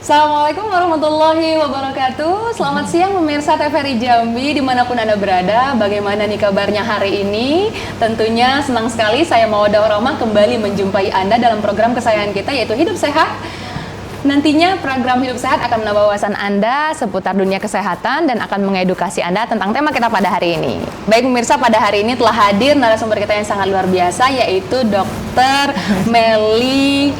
Assalamualaikum warahmatullahi wabarakatuh. Selamat siang pemirsa TVRI Jambi dimanapun Anda berada. Bagaimana nih kabarnya hari ini? Tentunya senang sekali saya Mawadah Warahmah kembali menjumpai Anda dalam program kesayangan kita yaitu Hidup Sehat. Nantinya program Hidup Sehat akan menambah wawasan Anda seputar dunia kesehatan dan akan mengedukasi Anda tentang tema kita pada hari ini. Baik pemirsa, pada hari ini telah hadir narasumber kita yang sangat luar biasa yaitu Dr. Melly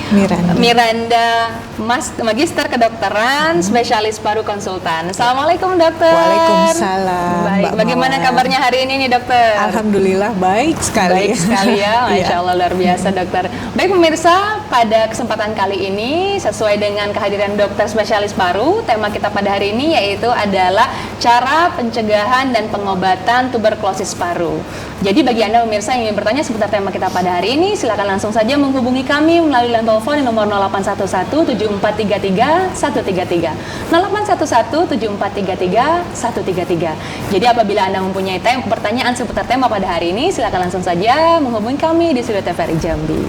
Miranda, Magister Kedokteran, Spesialis Paru Konsultan. Assalamualaikum dokter. Waalaikumsalam. Baik, bagaimana kabarnya hari ini nih dokter? Alhamdulillah baik sekali. Baik sekali ya, Masya Allah luar biasa dokter. Baik pemirsa, pada kesempatan kali ini sesuai dengan kehadiran dokter spesialis paru, tema kita pada hari ini yaitu adalah cara pencegahan dan pengobatan tuberkulosis paru. Jadi bagi Anda pemirsa yang ingin bertanya seputar tema kita pada hari ini, silakan langsung saja menghubungi kami melalui line telepon di nomor 0811-7433-133 0811-7433-133. Jadi apabila Anda mempunyai pertanyaan seputar tema pada hari ini, silakan langsung saja menghubungi kami di studio TVRI Jambi.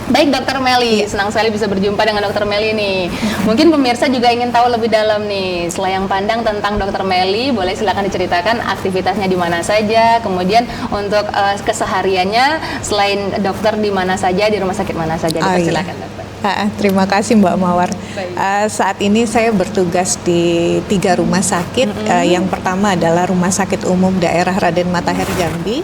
Baik Dokter Melly, senang sekali bisa berjumpa dengan Dokter Melly nih. Mungkin pemirsa juga ingin tahu lebih dalam nih, selayang pandang tentang Dokter Melly, boleh silakan diceritakan aktivitasnya di mana saja, kemudian untuk kesehariannya selain dokter di mana saja, di rumah sakit mana saja, silakan dokter. Terima kasih Mbak Mawar. Saat ini saya bertugas di 3 rumah sakit. Yang pertama adalah Rumah Sakit Umum Daerah Raden Matahir Jambi.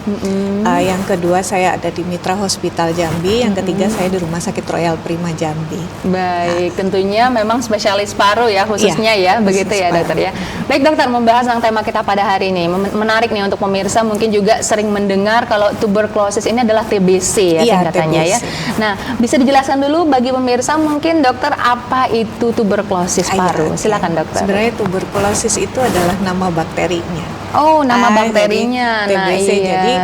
Yang kedua saya ada di Mitra Hospital Jambi. Yang ketiga saya di Rumah Sakit Royal Prima Jambi. Baik, tentunya memang spesialis paru ya khususnya ya, begitu ya dokter ya. Baik dokter, membahas tentang tema kita pada hari ini menarik nih untuk pemirsa, mungkin juga sering mendengar kalau tuberkulosis ini adalah TBC ya singkatannya ya. Nah, bisa dijelaskan dulu bagi pemirsa mungkin dokter apa itu tuberkulosis paru? Silakan dokter. Sebenarnya tuberkulosis itu adalah nama bakterinya. Oh, nama bakterinya. TBC. Jadi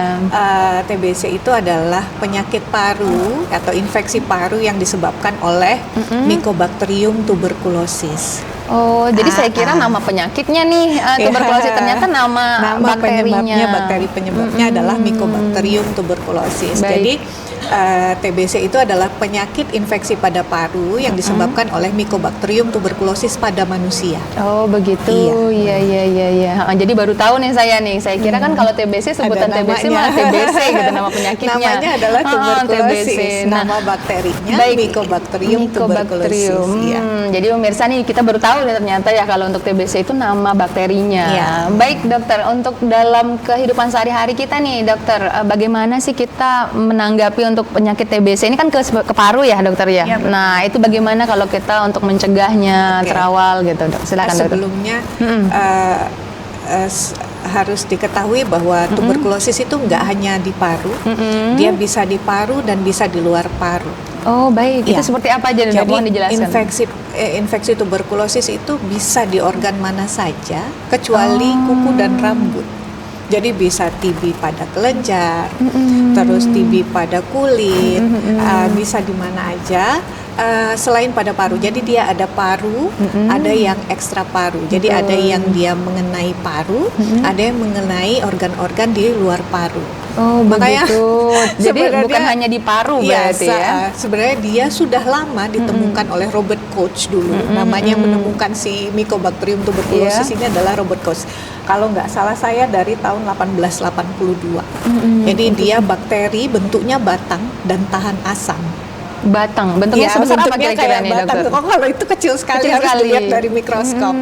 TBC itu adalah penyakit paru atau infeksi paru yang disebabkan oleh Mycobacterium tuberculosis. Oh, jadi saya kira nama penyakitnya nih tuberkulosis, ternyata nama bakterinya. Bakteri penyebabnya adalah Mycobacterium tuberculosis. Jadi TBC itu adalah penyakit infeksi pada paru yang disebabkan oleh Mycobacterium tuberculosis pada manusia. Oh, begitu. Iya. Jadi baru tahu nih saya kira kan kalau TBC sebutan TBC malah TBC gitu nama penyakitnya. Namanya adalah tuberkulosis. Nama bakterinya Mycobacterium tuberculosis. Jadi pemirsa nih kita baru tahu nih ternyata ya kalau untuk TBC itu nama bakterinya. Baik dokter, untuk dalam kehidupan sehari-hari kita nih dokter, bagaimana sih kita menanggapi untuk penyakit TBC ini kan ke paru ya dokter ya. Nah itu bagaimana kalau kita untuk mencegahnya terawal gitu dok? Silakan dokter. Sebelumnya harus diketahui bahwa tuberkulosis itu nggak hanya di paru, dia bisa di paru dan bisa di luar paru. Oh baik, itu seperti apa aja dok? Mohon dijelaskan. Infeksi tuberkulosis itu bisa di organ mana saja kecuali kuku dan rambut. Jadi bisa TB pada kelenjar, terus TB pada kulit, bisa di mana aja selain pada paru. Jadi dia ada paru, ada yang ekstra paru. Jadi ada yang dia mengenai paru, ada yang mengenai organ-organ di luar paru. Oh, makanya jadi bukan hanya di paru berarti ya. Sebenarnya dia sudah lama ditemukan oleh Robert Koch dulu. Namanya yang menemukan si Mycobacterium tuberculosis ini adalah Robert Koch. Kalau nggak salah saya dari tahun 1882. Jadi dia bakteri bentuknya batang dan tahan asam. Batang, bentuknya sebesar apa kira-kira nih dokter? Oh, kalau itu kecil sekali, harus dilihat dari mikroskop.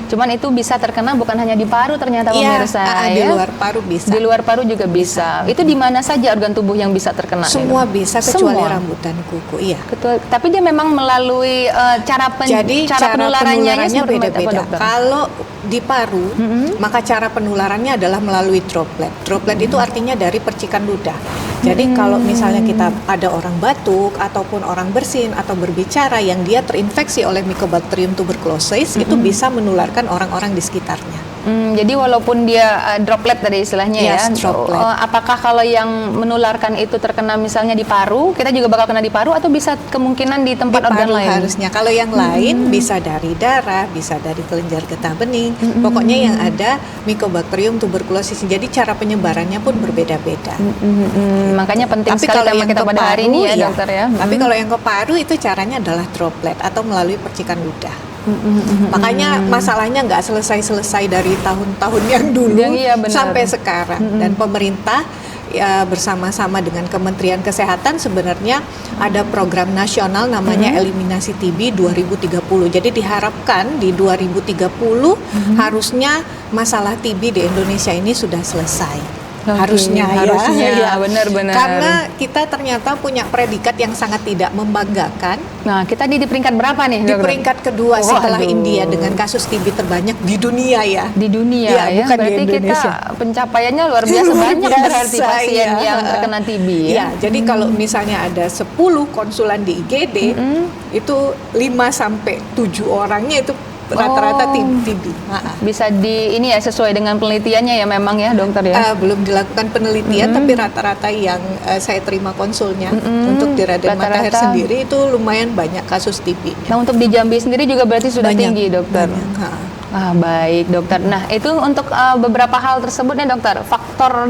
Cuman itu bisa terkena bukan hanya di paru ternyata pemirsa ya. Di luar paru bisa. Di luar paru juga bisa. Itu di mana saja organ tubuh yang bisa terkena? Semua bisa kecuali rambut dan kuku. Iya. Tapi dia memang melalui cara penularannya beda-beda. Kalau di paru, maka cara penularannya adalah melalui droplet. Droplet itu artinya dari percikan ludah. Jadi kalau misalnya kita ada orang batuk ataupun orang bersin atau berbicara yang dia terinfeksi oleh Mycobacterium tuberculosis, itu bisa menularkan orang-orang di sekitarnya. Jadi walaupun dia droplet tadi istilahnya Yes, ya, droplet. apakah kalau yang menularkan itu terkena misalnya di paru, kita juga bakal kena di paru atau bisa kemungkinan di tempat Di organ paru lain? harusnya. Kalau yang lain bisa dari darah, bisa dari kelenjar getah bening. Pokoknya yang ada Mycobacterium tuberculosis. Jadi cara penyebarannya pun berbeda-beda. Makanya penting Tapi sekali kalau tema yang kita ke pada hari paru, ini ya iya. dokter ya. Tapi kalau yang ke paru itu caranya adalah droplet atau melalui percikan ludah. Makanya masalahnya nggak selesai-selesai dari tahun-tahun yang dulu Iya, benar. sampai sekarang. Dan pemerintah ya, bersama-sama dengan Kementerian Kesehatan sebenarnya ada program nasional namanya Eliminasi TB 2030. Jadi diharapkan di 2030 harusnya masalah TB di Indonesia ini sudah selesai. Oke, Harusnya harusnya, ya. benar-benar. Karena kita ternyata punya predikat yang sangat tidak membanggakan. Nah, kita di peringkat berapa nih Di dokter? peringkat kedua Oh, setelah aduh. India dengan kasus TB terbanyak di dunia ya. Di dunia Iya, ya, bukan di berarti kita Indonesia. pencapaiannya luar biasa Luar banyak biasa, berarti pasien iya. yang terkena TB ya. Iya, jadi kalau misalnya ada 10 konsulan di IGD, itu 5 sampai 7 orangnya itu rata-rata Oh. TB. Bisa di ini ya sesuai dengan penelitiannya ya memang ya dokter ya. Belum dilakukan penelitian, tapi rata-rata yang saya terima konsulnya untuk di Raden Matahir Rata-rata. sendiri itu lumayan banyak kasus TB. Nah, untuk di Jambi sendiri juga berarti sudah tinggi dokter. Banyak. Ah, baik dokter. Nah, itu untuk beberapa hal tersebut nih dokter. Faktor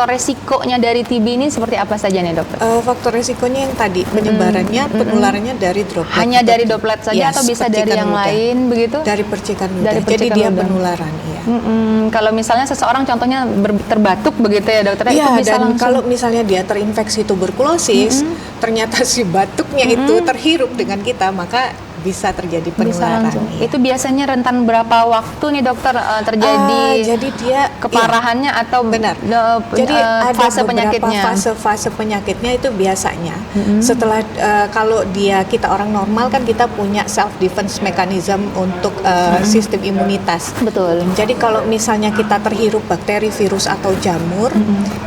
resikonya dari TB ini seperti apa saja nih dokter? Faktor resikonya yang tadi penyebarannya, penularannya dari droplet. Hanya atau- dari droplet saja Yes, atau bisa dari percikan yang ludah. lain begitu? Dari percikan ludah. Dari Jadi percikan dia ludah. penularan, iya. Kalau misalnya seseorang contohnya terbatuk begitu ya dokter, itu Iya, bisa dan langsung. kalau misalnya dia terinfeksi tuberkulosis, ternyata si batuknya itu terhirup dengan kita, maka bisa terjadi bisa penularan. langsung. iya. Itu biasanya rentan berapa waktu nih dokter terjadi Jadi dia keparahannya atau benar. Jadi Jadi ada fase beberapa penyakitnya. fase penyakitnya itu biasanya setelah kalau kita orang normal kan kita punya self defense mechanism untuk sistem imunitas. Betul. Jadi kalau misalnya kita terhirup bakteri, virus atau jamur,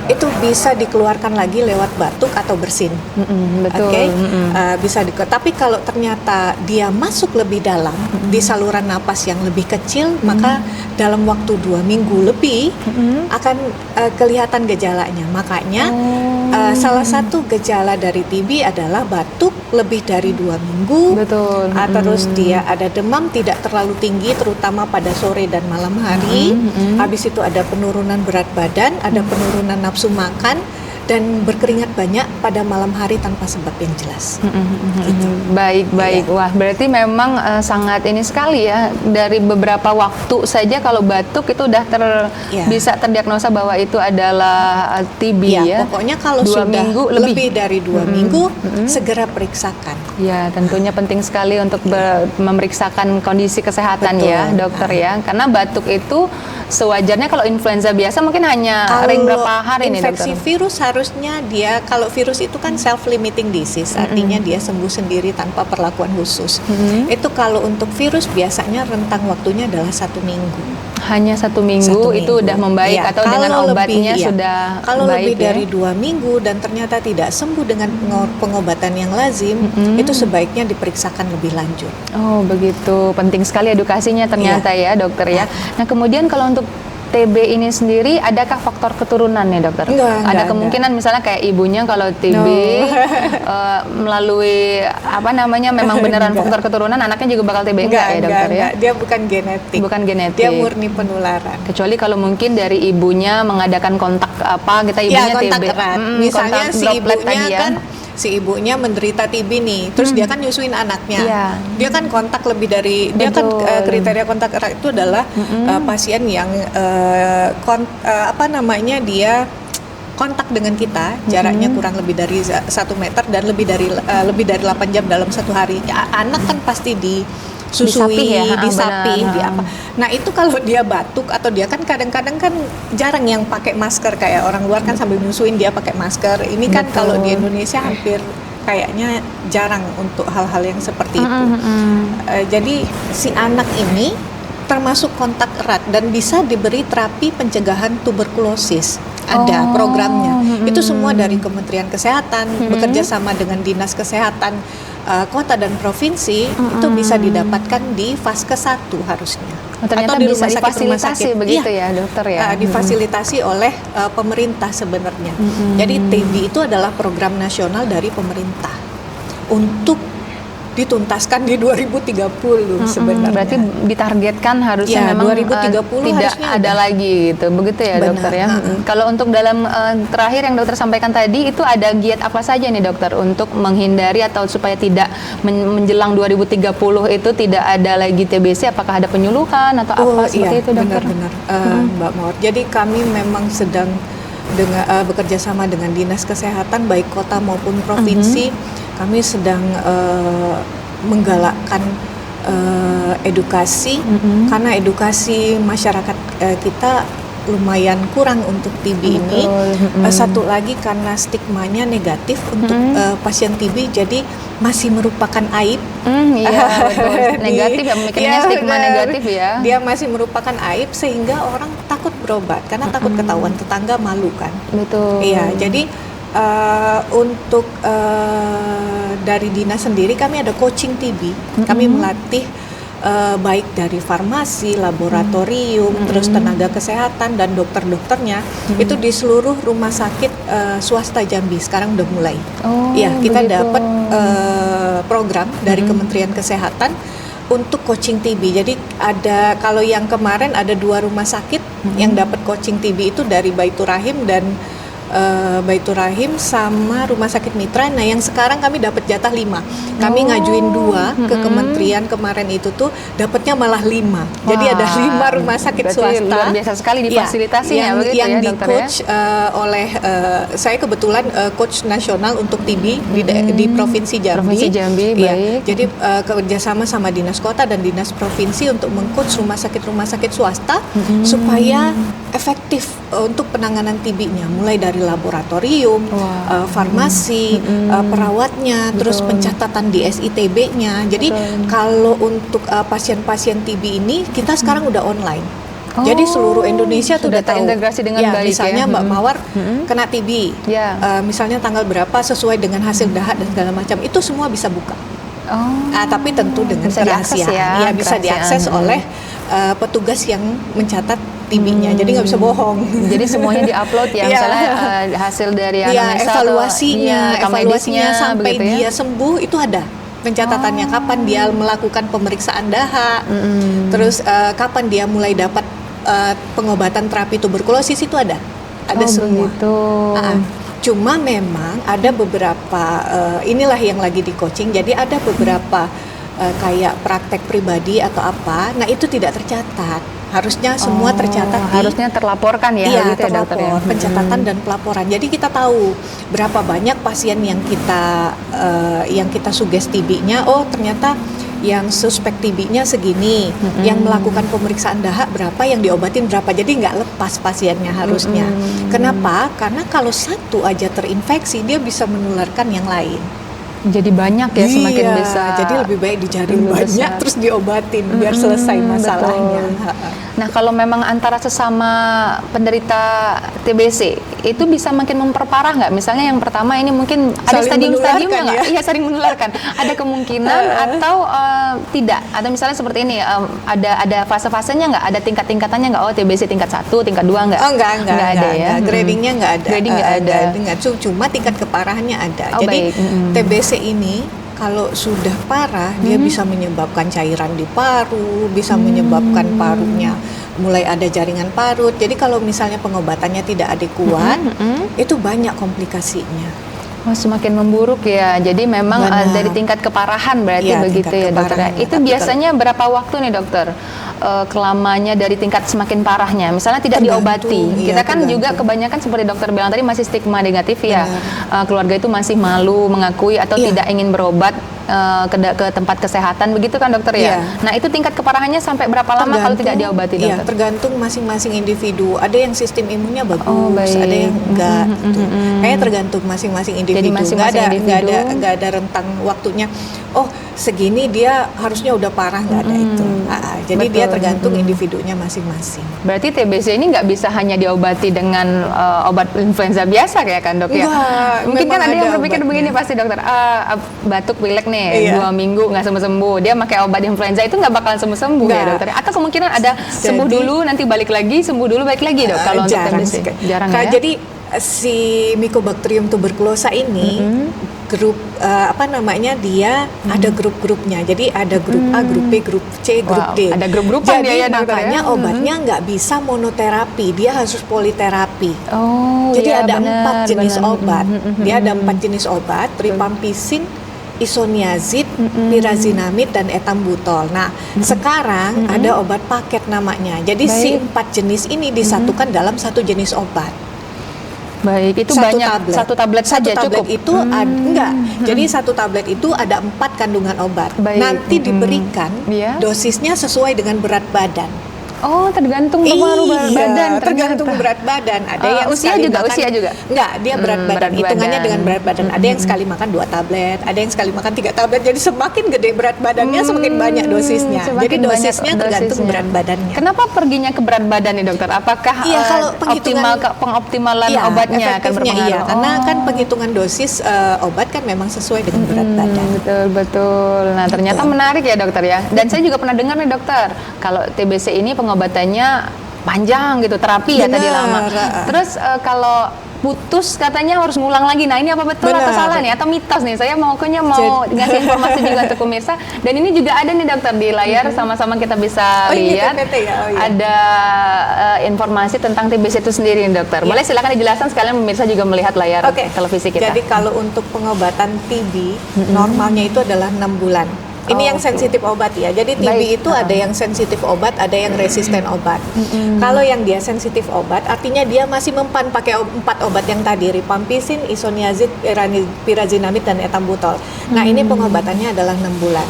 itu bisa dikeluarkan lagi lewat batuk atau bersin. Betul. Oke, bisa tapi kalau ternyata dia masuk lebih dalam di saluran napas yang lebih kecil, maka dalam waktu 2 minggu lebih akan kelihatan gejalanya. Makanya salah satu gejala dari TB adalah batuk lebih dari 2 minggu. Betul. Terus dia ada demam tidak terlalu tinggi, terutama pada sore dan malam hari. Habis itu ada penurunan berat badan, ada penurunan nafsu makan, dan berkeringat banyak pada malam hari tanpa sebab yang jelas. Gitu. Baik. Wah, berarti memang sangat ini sekali ya. Dari beberapa waktu saja kalau batuk itu udah Iya. bisa terdiagnosa bahwa itu adalah TB ya. Pokoknya kalau 2 sudah minggu lebih dari 2 minggu, segera periksakan. Ya, tentunya penting sekali untuk memeriksakan kondisi kesehatan Betul. ya, dokter ya. Karena batuk itu sewajarnya kalau influenza biasa mungkin hanya ring berapa hari nih dokter? Infeksi virus harusnya dia, kalau virus itu kan self-limiting disease, artinya dia sembuh sendiri tanpa perlakuan khusus. Itu kalau untuk virus biasanya rentang waktunya adalah 1 minggu. Hanya 1 minggu, 1 itu minggu. udah membaik Iya, atau dengan kalau obatnya lebih, iya. sudah Kalau baik lebih ya? dari 2 minggu dan ternyata tidak sembuh dengan pengobatan yang lazim, itu sebaiknya diperiksakan lebih lanjut. Oh begitu, penting sekali edukasinya ternyata ya dokter ya. Nah kemudian kalau untuk TB ini sendiri, adakah faktor keturunan nih dokter? Ada kemungkinan misalnya kayak ibunya kalau TB melalui apa namanya memang beneran faktor keturunan, anaknya juga bakal TB enggak ya dokter ya? Dia bukan genetik. Bukan genetik. Dia murni penularan. Kecuali kalau mungkin dari ibunya mengadakan kontak apa, kita ibunya kontak TB. erat. Misalnya kontak si droplet ibunya tadi ya. kan si ibunya menderita TB nih, terus dia kan nyusuin anaknya. Iya. Dia kan kontak lebih dari, dia kan Betul. kriteria kontak erat itu adalah pasien yang dia kontak dengan kita jaraknya kurang lebih dari 1 meter dan lebih dari 8 jam dalam 1 hari. Ya, anak kan pasti disusui, Disapih ya? disapih, Benar. di apa. Nah itu kalau dia batuk atau dia kan kadang-kadang kan jarang yang pakai masker, kayak orang luar kan sambil nyusuin dia pakai masker. Ini kan Betul. kalau di Indonesia hampir kayaknya jarang untuk hal-hal yang seperti itu. Jadi si anak ini termasuk kontak erat dan bisa diberi terapi pencegahan tuberkulosis. Ada programnya. Itu semua dari Kementerian Kesehatan bekerja sama dengan Dinas Kesehatan kota dan provinsi. Itu bisa didapatkan di Vaskes 1 harusnya. Oh, ternyata atau di bisa rumah difasilitasi begitu ya dokter ya? Difasilitasi oleh pemerintah sebenarnya. Jadi TB itu adalah program nasional dari pemerintah untuk dituntaskan di 2030 sebenarnya. Berarti ditargetkan harusnya Ya, memang 2030 tidak harusnya ada lagi gitu, begitu ya Benar. dokter ya. Kalau untuk dalam terakhir yang dokter sampaikan tadi itu ada giat apa saja nih dokter untuk menghindari atau supaya tidak menjelang 2030 itu tidak ada lagi TBC? Apakah ada penyuluhan atau apa seperti itu dokter? Benar-benar Mbak Maud. Jadi kami memang sedang bekerja sama dengan dinas kesehatan baik kota maupun provinsi. Kami sedang menggalakkan edukasi karena edukasi masyarakat kita lumayan kurang untuk TB ini. Satu lagi karena stigmanya negatif untuk pasien TB, jadi masih merupakan aib. Iya, betul. Negatif ya, memikirnya stigma negatif ya. Dia masih merupakan aib sehingga orang takut berobat karena takut ketahuan tetangga, malu kan. Betul. Iya, jadi untuk dari dinas sendiri kami ada coaching TB. Kami melatih baik dari farmasi, laboratorium, terus tenaga kesehatan dan dokter-dokternya itu di seluruh rumah sakit swasta Jambi sekarang udah mulai. Iya, kita dapat program dari Kementerian Kesehatan untuk coaching TB. Jadi ada, kalau yang kemarin ada 2 rumah sakit yang dapat coaching TB itu dari Baitur Rahim dan Baitur Rahim sama Rumah Sakit Mitra. Nah, yang sekarang kami dapat jatah 5. Kami ngajuin 2 ke kementerian kemarin itu tuh dapatnya malah 5. Jadi ada 5 rumah sakit swasta. Luar biasa sekali difasilitasinya begitu yang ya di dokter coach oleh saya kebetulan coach nasional untuk TB di Provinsi Jambi. Provinsi Jambi, baik. Jadi kerjasama sama dinas kota dan dinas provinsi untuk mengcoach rumah sakit swasta supaya efektif untuk penanganan TB-nya, mulai dari laboratorium, farmasi, perawatnya, terus pencatatan di SITB-nya. Jadi kalau untuk pasien-pasien TB ini kita sekarang udah online. Jadi seluruh Indonesia tuh udah tahu. Terintegrasi dengan baik misalnya ya. Mbak Mawar kena TB, misalnya tanggal berapa sesuai dengan hasil dahak dan segala macam, itu semua bisa buka. Tapi tentu dengan kerahasiaan. Bisa diakses oleh petugas yang mencatat TB-nya. Jadi nggak bisa bohong. Jadi semuanya diupload ya, misalnya hasil dari anamnesa evaluasinya sampai dia sembuh itu ada pencatatannya. Kapan dia melakukan pemeriksaan dahak, terus kapan dia mulai dapat pengobatan terapi tuberkulosis itu ada semua. Begitu. Cuma memang ada beberapa inilah yang lagi di coaching. Jadi ada beberapa kayak praktek pribadi atau apa. Nah, itu tidak tercatat. Harusnya semua tercatat. Harusnya terlaporkan ya. Iya, gitu terlapor. Ya, pencatatan dan pelaporan. Jadi kita tahu berapa banyak pasien yang kita sugesti TB-nya. Oh, ternyata yang suspek TB-nya segini, yang melakukan pemeriksaan dahak berapa, yang diobatin berapa. Jadi nggak lepas pasiennya harusnya. Kenapa? Karena kalau satu aja terinfeksi, dia bisa menularkan yang lain. Jadi banyak ya, semakin bisa. Jadi lebih baik dijaring banyak terus diobatin biar selesai masalahnya. Nah, kalau memang antara sesama penderita TBC itu bisa makin memperparah nggak? Misalnya yang pertama ini mungkin ada stadium-stadiumnya nggak? Iya, saling menularkan. Ada kemungkinan atau tidak? Atau misalnya seperti ini, ada fase-fasenya nggak? Ada tingkat-tingkatannya nggak? Oh, TBC tingkat 1, tingkat 2 nggak? Oh, nggak ada ya. Gradingnya nggak ada. Grading nggak ada. Cuma tingkat keparahannya ada. Jadi TBC ini kalau sudah parah, dia bisa menyebabkan cairan di paru, bisa menyebabkan parunya mulai ada jaringan parut. Jadi kalau misalnya pengobatannya tidak adekuat, itu banyak komplikasinya. Semakin memburuk ya. Jadi memang dari tingkat keparahan berarti begitu ya dokter. Itu biasanya berapa waktu nih dokter? Kelamanya dari tingkat semakin parahnya, misalnya tidak diobati. Kita kan juga kebanyakan seperti dokter bilang tadi masih stigma negatif ya. Keluarga itu masih malu mengakui atau tidak ingin berobat ke tempat kesehatan, begitu kan dokter ya? Nah, itu tingkat keparahannya sampai berapa lama kalau tidak diobati dokter? Iya, tergantung masing-masing individu. Ada yang sistem imunnya bagus, ada yang enggak. Kayaknya tergantung masing-masing individu. Nggak ada rentang waktunya. oh segini dia harusnya udah parah, nggak ada itu. Jadi dia Betul. tergantung individunya masing-masing. Berarti TBC ini nggak bisa hanya diobati dengan obat influenza biasa kayak kan dok ya? Enggak, Mungkin kan memang ada yang ada berpikir obatnya. begini pasti dokter, batuk pilek nih Iya. 2 minggu nggak sembuh-sembuh, dia pakai obat influenza itu nggak bakalan sembuh-sembuh ya Nggak. dokter? Atau kemungkinan ada sembuh Jadi- dulu nanti balik lagi, sembuh dulu balik lagi dok kalau untuk jarang TBC? sekali. Jarang ya? Jadi si Mycobacterium tuberculosa ini grup dia ada grup-grupnya. Jadi ada grup A, grup B, grup C, grup Wow, D. ada grup-grupan Jadi dia ya, dokter, makanya ya? obatnya nggak bisa monoterapi, dia harus politerapi. Oh, Jadi iya, ada benar, 4 jenis benar. obat. Dia ada 4 jenis obat, rifampicin, isoniazid, pyrazinamid, dan etambutol. Nah, sekarang ada obat paket namanya. Jadi si Baik. 4 jenis ini disatukan dalam satu jenis obat. Baik, itu banyak satu tablet saja Satu tablet cukup. itu enggak. Jadi satu tablet itu ada 4 kandungan obat. Baik. Nanti diberikan Iya. dosisnya sesuai dengan berat badan. Oh, tergantung pengaruh berat badan. tergantung ternyata. berat badan. Ada yang usia sekali juga, makan, usia juga? Enggak, dia berat badan. berat Hitungannya badan. dengan berat badan. Ada yang sekali makan 2 tablet, ada yang sekali makan 3 tablet. Jadi semakin gede berat badannya, semakin banyak dosisnya. Semakin Jadi banyak dosisnya tergantung dosisnya. berat badannya. Kenapa perginya ke berat badan nih dokter? Apakah Iya, kalau penghitungan- pengoptimalan Iya, obatnya akan efektifnya berpengaruh? iya, karena Oh. kan penghitungan dosis obat kan memang sesuai dengan berat badan. Betul betul. Nah ternyata menarik ya dokter ya. Dan saya juga pernah dengar nih dokter, kalau TBC ini pengobatannya panjang gitu, terapi ya tadi Benar, lama. Terus kalau putus katanya harus ngulang lagi. Nah ini apa betul atau Benar. salah nih? Atau mitos nih? Saya mau ngasih informasi juga untuk pemirsa. Dan ini juga ada nih dokter di layar, sama-sama kita bisa Oh, ini lihat. PPT ya? Oh, iya. Ada informasi tentang TBC itu sendiri nih dokter. Boleh silakan dijelaskan sekalian pemirsa juga melihat layar Oke. televisi kita. Jadi kalau untuk pengobatan TB normalnya itu adalah 6 bulan. Ini Oh, yang oke. sensitif obat ya. Jadi TB Baik. itu ada yang sensitif obat, ada yang resisten obat. Kalau yang dia sensitif obat, artinya dia masih mempan pakai 4 obat yang tadi, rifampicin, isoniazid, pyrazinamid, dan etambutol. Nah ini pengobatannya adalah 6 bulan.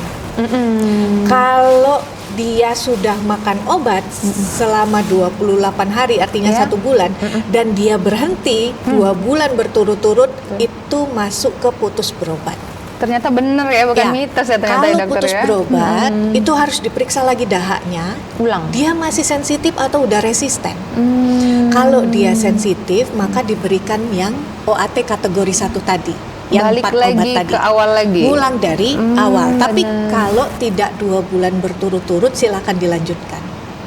Kalau dia sudah makan obat selama 28 hari, artinya Ya. 1 bulan, dan dia berhenti 2 bulan berturut-turut, itu masuk ke putus berobat. Ternyata benar ya, bukan mitos ya ternyata ya Kalau dokter putus ya. berobat, itu harus diperiksa lagi dahaknya, Ulang. dia masih sensitif atau udah resisten. Hmm. Kalau dia sensitif, maka diberikan yang OAT kategori 1 tadi, yang Balik 4 obat lagi tadi. ke awal lagi. Ngulang dari awal. Tapi benar. kalau tidak 2 bulan berturut-turut, silakan dilanjutkan.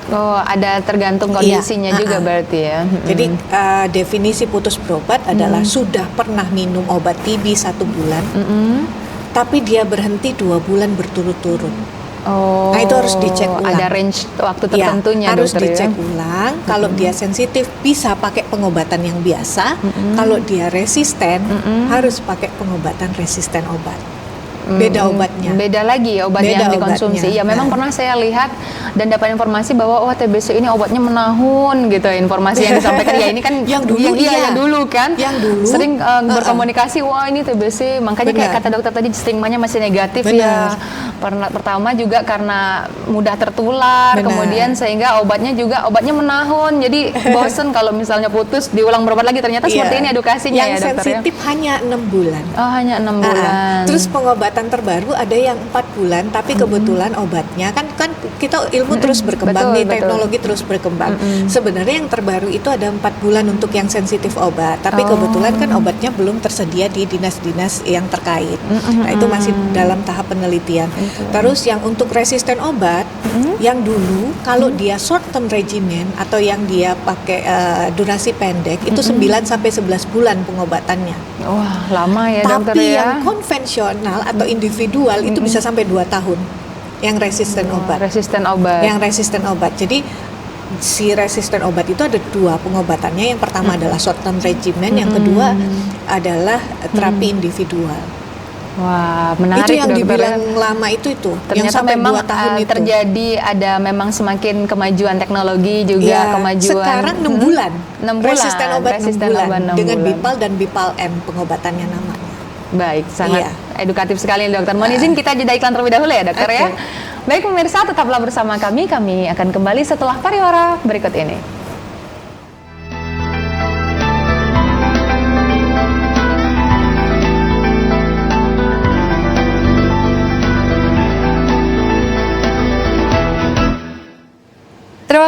Oh, ada tergantung Iya, kondisinya juga berarti ya. Jadi definisi putus berobat adalah sudah pernah minum obat TB 1 bulan, tapi dia berhenti 2 bulan berturut-turut. Oh, Nah, itu harus dicek ulang. Ada range waktu Ya, tertentunya harus dokter dicek ya. ulang. Kalau dia sensitif bisa pakai pengobatan yang biasa. Kalau dia resisten harus pakai pengobatan resisten obat. Beda obatnya. Beda lagi ya obat Beda yang dikonsumsi. obatnya. Ya memang pernah saya lihat dan dapat informasi bahwa TBC ini obatnya menahun gitu. Informasi yang disampaikan ya ini kan Yang dulu, iya. yang dulu kan. Yang dulu, sering berkomunikasi, wah ini TBC. Makanya kayak Benar. kata dokter tadi stigmanya masih negatif Benar. ya. Pertama juga karena mudah tertular, Benar. kemudian sehingga obatnya menahun. Jadi bosen kalau misalnya putus diulang berobat lagi. Ternyata Iya. seperti ini edukasinya yang ya dokter ya. sensitif hanya 6 bulan. Oh hanya 6 bulan. Terus pengobatan terbaru ada yang 4 bulan, tapi kebetulan obatnya kan kita ilmu terus berkembang Betul, nih, betul. teknologi terus berkembang. Sebenarnya yang terbaru itu ada 4 bulan untuk yang sensitif obat, tapi kebetulan kan obatnya belum tersedia di dinas-dinas yang terkait. Nah itu masih dalam tahap penelitian. Terus yang untuk resisten obat, yang dulu kalau dia short term regimen atau yang dia pakai durasi pendek itu 9 sampai 11 bulan pengobatannya. Wah lama ya dokter Tapi ya. yang konvensional atau individual itu bisa sampai 2 tahun yang resisten obat. Resisten obat. Yang resisten obat. Jadi si resisten obat itu ada 2 pengobatannya. Yang pertama adalah short term regimen, yang kedua adalah terapi individual. Wah menarik Itu yang dokter dibilang ya. lama itu yang Ternyata sampai memang 2 tahun itu. terjadi ada memang semakin kemajuan teknologi juga Ya, kemajuan. sekarang 6 bulan. 6 bulan. Resisten obat 6 Resisten bulan obat 6 dengan bulan. Bipal dan Bipal M pengobatannya namanya. Baik, sangat Iya. edukatif sekali dokter. Mohon izin kita jeda iklan terlebih dahulu ya dokter ya. Oke. Baik pemirsa tetaplah bersama kami akan kembali setelah pariwara berikut ini.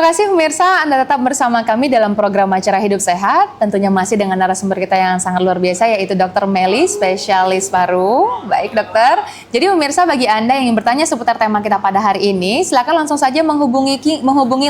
kasih pemirsa, Anda tetap bersama kami dalam program Acara Hidup Sehat. Tentunya masih dengan narasumber kita yang sangat luar biasa, yaitu Dr. Melly, spesialis paru. Baik dokter, jadi pemirsa, bagi Anda yang ingin bertanya seputar tema kita pada hari ini, silakan langsung saja menghubungi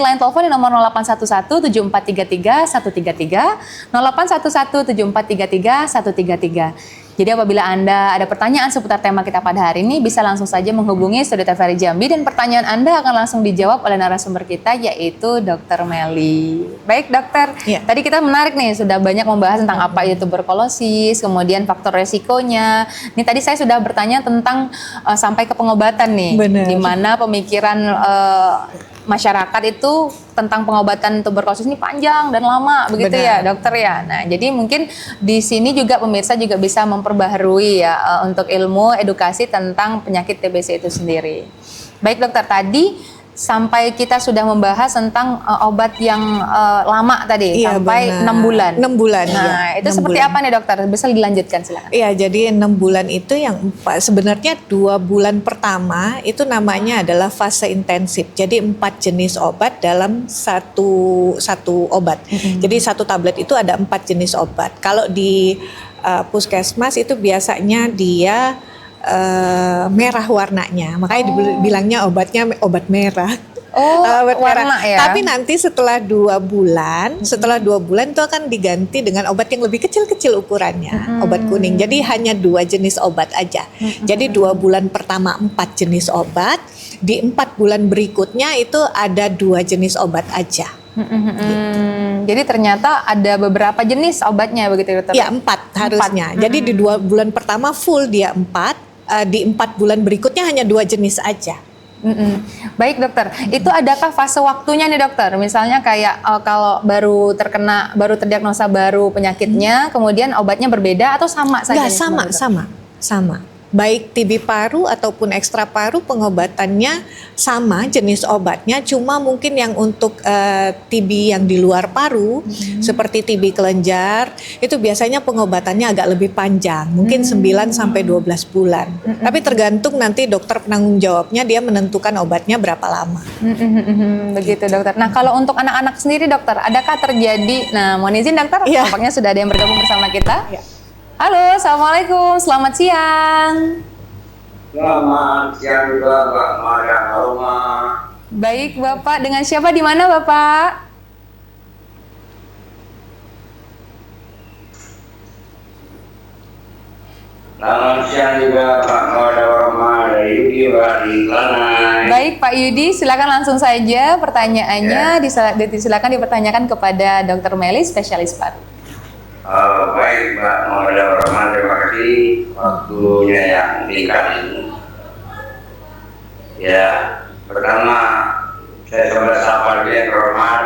line telepon di nomor 0811 7433 133, 0811 7433 133. Jadi apabila Anda ada pertanyaan seputar tema kita pada hari ini, bisa langsung saja menghubungi Studio TVRI Jambi dan pertanyaan Anda akan langsung dijawab oleh narasumber kita, yaitu Dr. Melly. Baik dokter, tadi kita menarik nih, sudah banyak membahas tentang apa itu tuberkulosis, kemudian faktor resikonya. Ini tadi saya sudah bertanya tentang sampai ke pengobatan nih, di mana pemikiran masyarakat itu tentang pengobatan tuberkulosis ini panjang dan lama begitu ya dokter ya. Nah jadi mungkin di sini juga pemirsa juga bisa memperbaharui ya untuk ilmu edukasi tentang penyakit TBC itu sendiri. Baik dokter, tadi sampai kita sudah membahas tentang obat yang lama tadi, sampai 6 bulan. 6 bulan. Nah, itu seperti apa nih dokter? Bisa dilanjutkan silakan. Iya, jadi 6 bulan itu yang sebenarnya 2 bulan pertama itu namanya adalah fase intensif. Jadi 4 jenis obat dalam satu obat. Jadi satu tablet itu ada 4 jenis obat. Kalau di puskesmas itu biasanya dia merah warnanya, makanya dibilangnya obat merah. Obat warna merah. ya. Tapi nanti setelah 2 bulan, setelah 2 bulan itu akan diganti dengan obat yang lebih kecil-kecil ukurannya, obat kuning. Jadi hanya 2 jenis obat aja. Jadi 2 bulan pertama 4 jenis obat, di 4 bulan berikutnya itu ada 2 jenis obat aja. Jadi ternyata ada beberapa jenis obatnya begitu dokter? Ya 4 harusnya. Jadi di 2 bulan pertama full dia 4. Di 4 bulan berikutnya hanya 2 jenis aja. Baik dokter, itu adakah fase waktunya nih dokter? Misalnya kayak kalau baru terdiagnosa baru penyakitnya, kemudian obatnya berbeda atau sama saja? Enggak, sama. Baik TB paru ataupun ekstra paru pengobatannya sama jenis obatnya, cuma mungkin yang untuk TB yang di luar paru seperti TB kelenjar itu biasanya pengobatannya agak lebih panjang, mungkin 9 sampai 12 bulan. Tapi tergantung nanti dokter penanggung jawabnya dia menentukan obatnya berapa lama. Begitu dokter. Nah kalau untuk anak-anak sendiri dokter, adakah terjadi? Nah mohon izin dokter, tampaknya sudah ada yang bergabung bersama kita. Halo, assalamualaikum, selamat siang. Selamat siang juga Mbak Maria Aroma. Baik Bapak, dengan siapa di mana Bapak? Selamat siang juga Pak Maria Aroma dari Yudi di Lanai. Baik Pak Yudi, silakan langsung saja pertanyaannya, silakan dipertanyakan kepada Dr. Melly, spesialis paru. Baik Mbak Maria Aroma, terima kasih waktunya yang singkat ini. Ya, pertama saya coba sapa dulu yang terhormat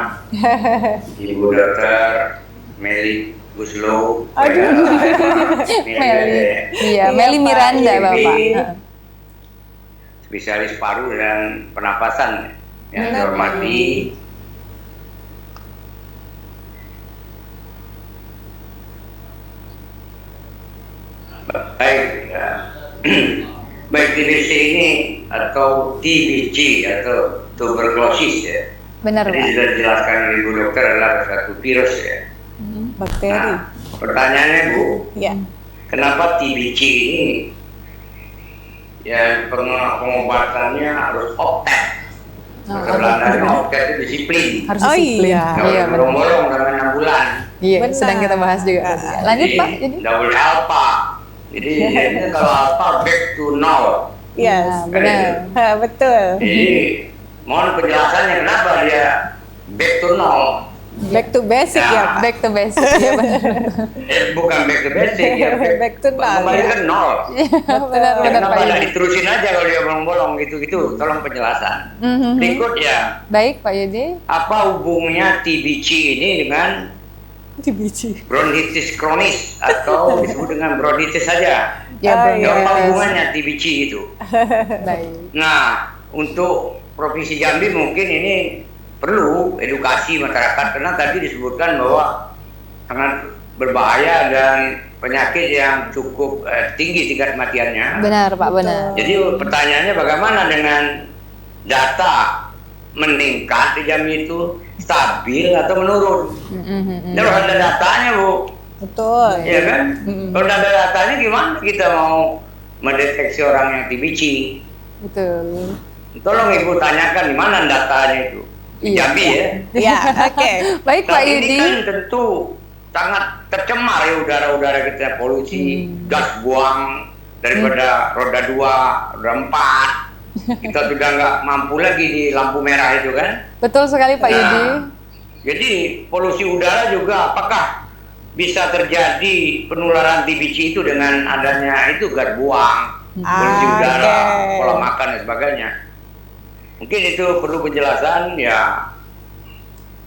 Ibu Dr. Melly Guslo. Melly Miranda Bapak. Spesialis paru dan pernapasan yang dihormati. Baik, baik TBC ini atau TBC atau tuberkulosis ya. Benar Pak. Jadi sudah dijelaskan oleh Ibu Dokter adalah satu virus ya. Bakteri. Nah, pertanyaannya Bu, kenapa TBC ini ya pengobatannya harus optet? Sebenarnya optet itu disiplin. Harus disiplin. Iya, bolong-bolong dalam 6 bulan. Iya, sedang kita bahas juga. Lanjut Pak. Jadi double alpha. Jadi kalau alpha back to null. Yes, benar. Betul. Jadi mohon penjelasannya kenapa dia back to null. Back to basic ya Pak. Back to basic. Bukan back to basic ya. Back to null. Kembali ke nol. Benar Kenapa Pak nggak Yudi. diterusin aja kalau dia bolong-bolong gitu-gitu? Tolong penjelasan. Berikut ya. Baik Pak Yudi. Apa hubungnya TBC ini dengan TBC. bronkitis kronis atau disebut dengan bronkitis saja? Ya, Apa hubungannya TBC itu? Baik. Nah, untuk Provinsi Jambi mungkin ini perlu edukasi masyarakat karena tadi disebutkan bahwa sangat berbahaya dan penyakit yang cukup tinggi tingkat kematiannya. Benar Pak, benar. Jadi pertanyaannya bagaimana dengan data meningkat di Jambi itu stabil atau menurun. Dan harus ada datanya, Bu. Betul. Iya kan? Kalau nggak ada datanya gimana kita mau mendeteksi orang yang TBC? Betul. Tolong Ibu tanyakan di mana datanya itu. Di Jambi ya. Ya, oke. Baik Pak Saat ini Yudi. kan tentu sangat tercemar ya udara-udara kita, polusi, gas buang daripada roda 2, roda 4. Kita sudah nggak mampu lagi di lampu merah itu kan. Betul sekali Pak Yudi. Jadi polusi udara juga apakah bisa terjadi penularan TBC itu dengan adanya itu gas buang, polusi udara, pola makan dan sebagainya. Mungkin itu perlu penjelasan ya.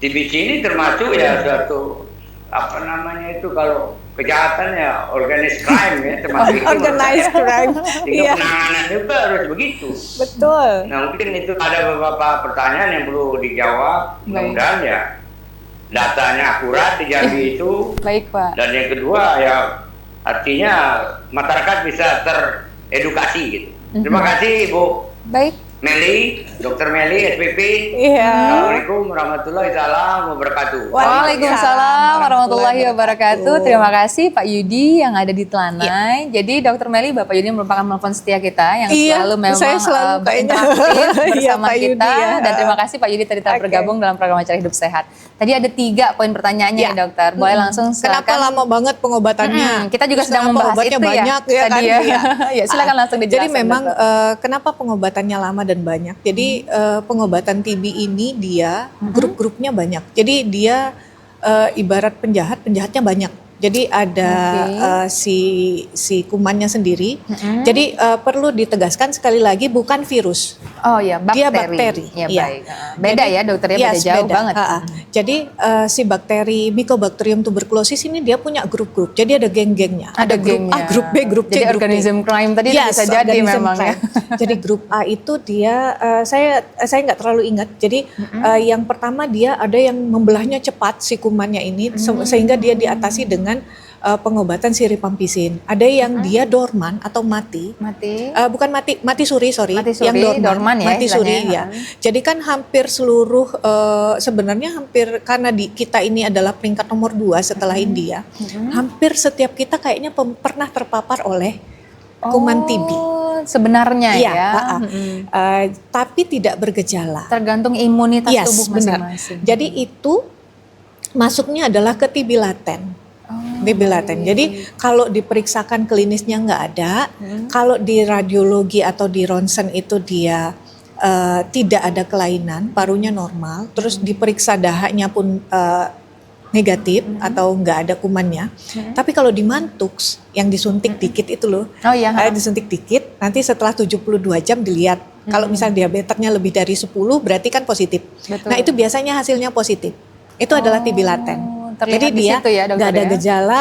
TBC ini termasuk ya suatu apa namanya itu kalau kejahatan ya organized crime ya termasuk itu. Organized crime. Sehingga penanganan juga harus begitu. Betul. Nah mungkin itu ada beberapa pertanyaan yang perlu dijawab. Mudah-mudahan ya datanya akurat di Jambi itu. Baik Pak. Dan yang kedua ya artinya masyarakat bisa teredukasi gitu. Terima kasih Ibu Baik. Meli, Dr. Meli, SPP. Iya. Assalamualaikum warahmatullahi wabarakatuh. Waalaikumsalam warahmatullahi wabarakatuh. Terima kasih Pak Yudi yang ada di Telanai. Jadi Dr. Meli, Bapak Yudi merupakan penelpon setia kita yang selalu memang saya selalu berinteraktif bersama Pak Yudi, kita. ya. Dan terima kasih Pak Yudi tadi telah bergabung dalam program Acara Hidup Sehat. Tadi ada 3 poin pertanyaannya ya dokter. Boleh langsung silakan. Kenapa lama banget pengobatannya? Kita juga sedang Kenapa membahas obatnya itu banyak, ya kan? tadi ya. Ya silakan langsung dijelaskan. Jadi memang dokter. kenapa pengobatannya lama dan banyak? Jadi pengobatan TB ini dia grup-grupnya banyak. Jadi dia ibarat penjahat, penjahatnya banyak. Jadi ada si kumannya sendiri. Jadi perlu ditegaskan sekali lagi bukan virus. Oh ya, bakteri. Dia bakteri. Ya, Iya. baik. Beda Jadi, ya dokternya, beda yes, jauh beda. banget. Jadi si bakteri Mycobacterium tuberculosis ini dia punya grup-grup. Jadi ada geng-gengnya. Ada grup gengnya. A, grup B, grup C, Jadi grup D. organism crime tadi Yes, bisa jadi organism memang ya. crime. Jadi grup A itu dia saya nggak terlalu ingat. Jadi yang pertama dia ada yang membelahnya cepat si kumannya ini sehingga dia diatasi dengan pengobatan si rifampicin. Ada yang dia dorman atau mati. Bukan mati suri, sorry. Mati suri, yang dorman ya mati suri istilahnya. ya. Jadi kan hampir seluruh sebenarnya hampir karena kita ini adalah peringkat nomor 2 setelah India. Hampir setiap kita kayaknya pernah terpapar oleh kuman TB. Sebenarnya Iya, ya. Tapi tidak bergejala. Tergantung imunitas Yes, tubuh benar. masing-masing. Jadi itu masuknya adalah ke TB laten. TB laten. Jadi kalau diperiksakan klinisnya nggak ada, kalau di radiologi atau di ronsen itu dia tidak ada kelainan, parunya normal, terus diperiksa dahaknya pun negatif atau nggak ada kumannya. Tapi kalau di Mantux yang disuntik dikit itu loh, disuntik dikit, nanti setelah 72 jam dilihat. Kalau misalnya diabeteknya lebih dari 10 berarti kan positif. Betul. Nah itu biasanya hasilnya positif. Itu adalah TB laten. Terlihat Jadi di dia situ ya, dokter, nggak ada ya? gejala,